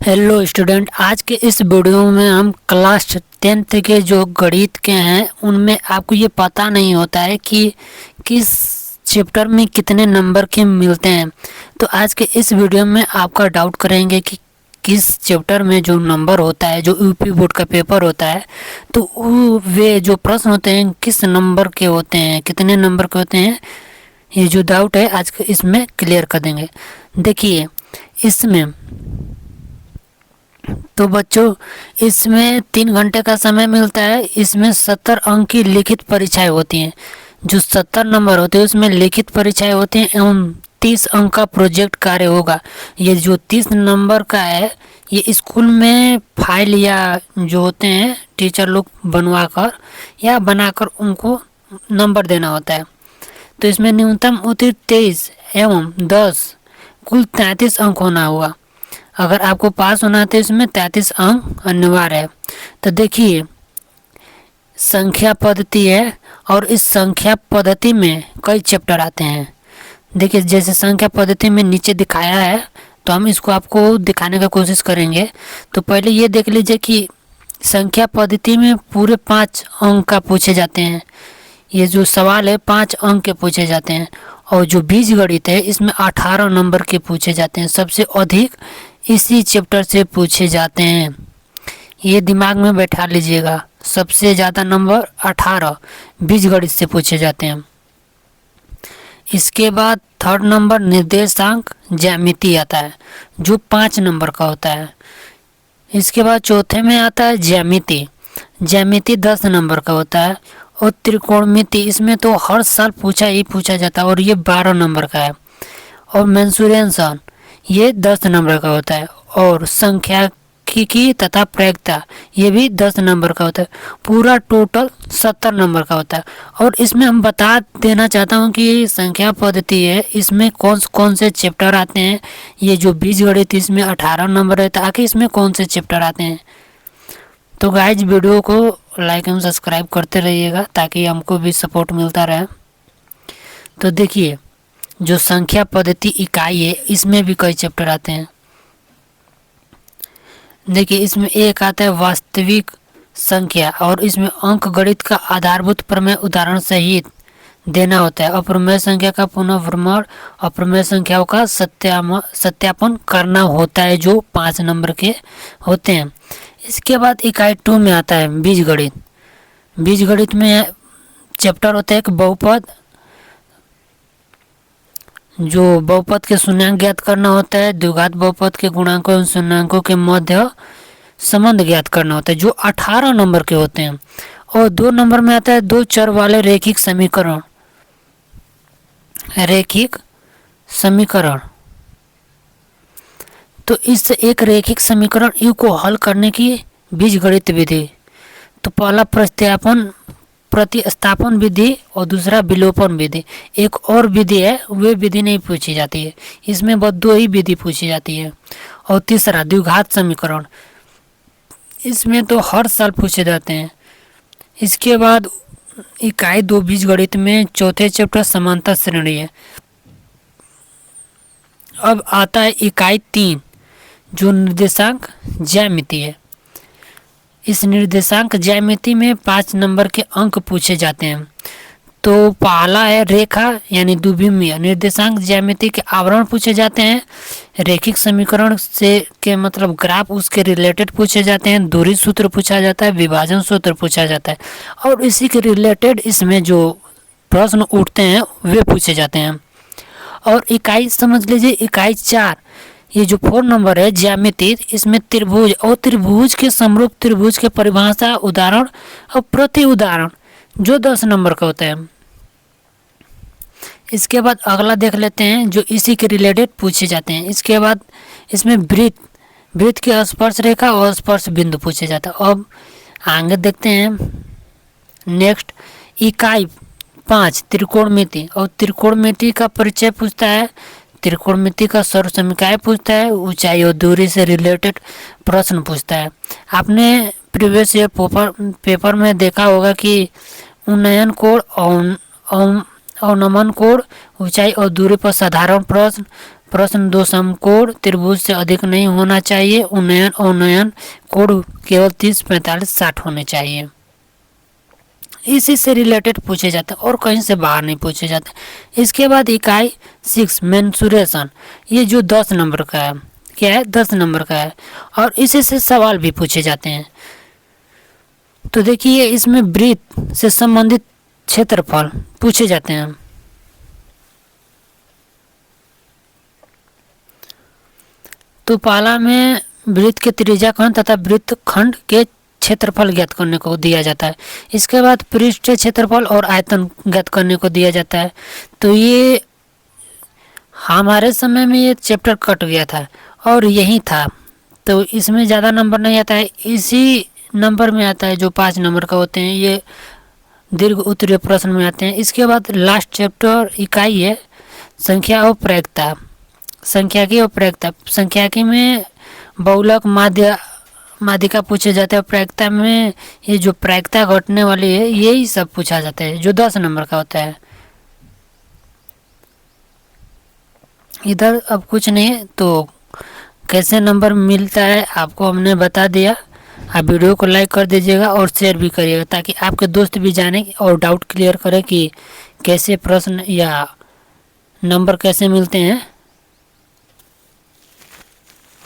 Hello student, आज के इस वीडियो में हम क्लास 10th के जो गणित के हैं उनमें आपको ये पता नहीं होता है कि किस चैप्टर में कितने नंबर के मिलते हैं। तो आज के इस वीडियो में आपका डाउट करेंगे कि किस चैप्टर में जो नंबर होता है, जो यूपी बोर्ड का पेपर होता है, तो वे जो प्रश्न होते हैं किस नंबर के होते हैं, कितने नंबर के होते हैं। ये जो डाउट है आज के इसमें क्लियर कर देंगे। देखिए इसमें तो बच्चों इसमें 3 घंटे का समय मिलता है। इसमें 70 अंक की लिखित परीक्षाएं होती हैं। जो 70 नंबर होते हैं उसमें लिखित परीक्षाएं होती हैं एवं 30 अंक का प्रोजेक्ट कार्य होगा। ये जो 30 नंबर का है ये स्कूल में फाइल या जो होते हैं टीचर लोग बनवा कर या बनाकर उनको नंबर देना होता है। तो इसमें न्यूनतम उत्तीर्ण 23 एवं 10 कुल 33 अंक होना होगा। अगर आपको पास होना है तो इसमें 33 अंक अनिवार्य है। तो देखिए संख्या पद्धति है और इस संख्या पद्धति में कई चैप्टर आते हैं। देखिए जैसे संख्या पद्धति में नीचे दिखाया है तो हम इसको आपको दिखाने का कोशिश करेंगे। तो पहले ये देख लीजिए कि संख्या पद्धति में पूरे 5 अंक का पूछे जाते हैं। ये जो सवाल है 5 अंक के पूछे जाते हैं। और जो बीजगणित है इसमें 18 नंबर के पूछे जाते हैं। सबसे अधिक इसी चैप्टर से पूछे जाते हैं। ये दिमाग में बैठा लीजिएगा, सबसे ज़्यादा नंबर 18 बीजगणित से पूछे जाते हैं। इसके बाद 3rd नंबर निर्देशांक ज्यामिति आता है जो 5 नंबर का होता है। इसके बाद चौथे में आता है ज्यामिति। ज्यामिति 10 नंबर का होता है। और त्रिकोणमिति इसमें तो हर साल पूछा जाता है और ये 12 नंबर का है। और मेंसुरेशन ये 10 नंबर का होता है। और सांख्यिकी तथा प्रायिकता ये भी 10 नंबर का होता है। पूरा टोटल 70 नंबर का होता है। और इसमें हम बता देना चाहता हूँ कि संख्या पद्धति है इसमें कौन से चैप्टर आते हैं। ये जो बीजगणित इसमें 18 नंबर है, ताकि इसमें कौन से चैप्टर आते हैं। तो गाइज वीडियो को लाइक एवं सब्सक्राइब करते रहिएगा ताकि हमको भी सपोर्ट मिलता रहे। तो देखिए जो संख्या पद्धति इकाई है इसमें भी कई चैप्टर आते हैं। देखिए इसमें एक आता है वास्तविक संख्या और इसमें अंक गणित का आधारभूत प्रमेय उदाहरण सहित देना होता है। अप्रमेय संख्या का पुनर्भ्रमण, अप्रमेय संख्याओं का सत्यापन करना होता है जो 5 नंबर के होते हैं। इसके बाद इकाई 2 में आता है बीजगणित। बीजगणित में चैप्टर होता है एक बहुपद, जो बहुपद के शून्यांक ज्ञात करना होता है। द्विघात बहुपद के गुणांकों एवं शून्यांकों के मध्य संबंध ज्ञात करना होता है जो 18 नंबर के होते हैं। और 2 नंबर में आता है 2 चर वाले रैखिक समीकरण। रैखिक समीकरण तो इस एक रैखिक समीकरण यू को हल करने की बीजगणित विधि। तो पहला प्रतिस्थापन विधि और दूसरा विलोपन विधि। एक और विधि है वे विधि नहीं पूछी जाती है, इसमें बस 2 ही विधि पूछी जाती है। और तीसरा द्विघात समीकरण, इसमें तो हर साल पूछे जाते हैं। इसके बाद इकाई 2 बीजगणित में चौथे चैप्टर समांतर श्रेणी है। अब आता है इकाई 3 जो निर्देशांक ज्यामिति है। इस निर्देशांक ज्यामिति में 5 नंबर के अंक पूछे जाते हैं। तो पहला है रेखा यानी द्विविमीय निर्देशांक ज्यामिति के आवरण पूछे जाते हैं। रैखिक समीकरण से के मतलब ग्राफ उसके रिलेटेड पूछे जाते हैं। दूरी सूत्र पूछा जाता है, विभाजन सूत्र पूछा जाता है और इसी के रिलेटेड इसमें जो प्रश्न उठते हैं वे पूछे जाते हैं। और इकाई समझ लीजिए इकाई 4 ये जो 4 नंबर है ज्यामिति, इसमें त्रिभुज और त्रिभुज के समरूप त्रिभुज के परिभाषा, उदाहरण और प्रति उदाहरण जो 10 नंबर का होता है। इसके बाद अगला देख लेते हैं जो इसी के रिलेटेड पूछे जाते हैं। इसके बाद इसमें वृत्त की स्पर्श रेखा और स्पर्श बिंदु पूछे जाता है। अब आगे देखते हैं नेक्स्ट इकाई 5 त्रिकोणमिति। और त्रिकोणमिति का परिचय पूछता है, त्रिकोणमिति का सर्वसमीकाय पूछता है, ऊंचाई और दूरी से रिलेटेड प्रश्न पूछता है। आपने प्रीवियस ईयर पेपर में देखा होगा कि उन्नयन कोण, अवनमन कोण, ऊंचाई और दूरी पर साधारण प्रश्न, प्रश्न 2 समकोण त्रिभुज से अधिक नहीं होना चाहिए। उन्नयन अवनयन कोण केवल 30, 45, 60 होने चाहिए। इसी से रिलेटेड पूछे जाते हैं और कहीं से बाहर नहीं पूछे जाते। इसके बाद इकाई 6 मेंसुरेशन, ये जो 10 नंबर का है, क्या है 10 नंबर का है और इसी से सवाल भी पूछे जाते हैं। तो देखिए इसमें वृत्त से संबंधित क्षेत्रफल पूछे जाते हैं। तो पहला में वृत्त के त्रिज्याखंड तथा वृत्त खंड के क्षेत्रफल ज्ञात करने को दिया जाता है। इसके बाद पृष्ठीय क्षेत्रफल और आयतन ज्ञात करने को दिया जाता है। तो ये हमारे समय में ये चैप्टर कट गया था और यही था, तो इसमें ज़्यादा नंबर नहीं आता है। इसी नंबर में आता है जो 5 नंबर का होते हैं, ये दीर्घ उत्तरीय प्रश्न में आते हैं। इसके बाद लास्ट चैप्टर इकाई है संख्या और प्रायिकता, संख्याकी और प्रायिकता। संख्याकी में बहुलक माध्यिका पूछे जाते हैं। प्रायिकता में ये जो प्रायिकता घटने वाली है यही सब पूछा जाता है जो 10 नंबर का होता है। इधर अब कुछ नहीं है, तो कैसे नंबर मिलता है आपको हमने बता दिया। आप वीडियो को लाइक कर दीजिएगा और शेयर भी करिएगा ताकि आपके दोस्त भी जाने और डाउट क्लियर करें कि कैसे प्रश्न या नंबर कैसे मिलते हैं।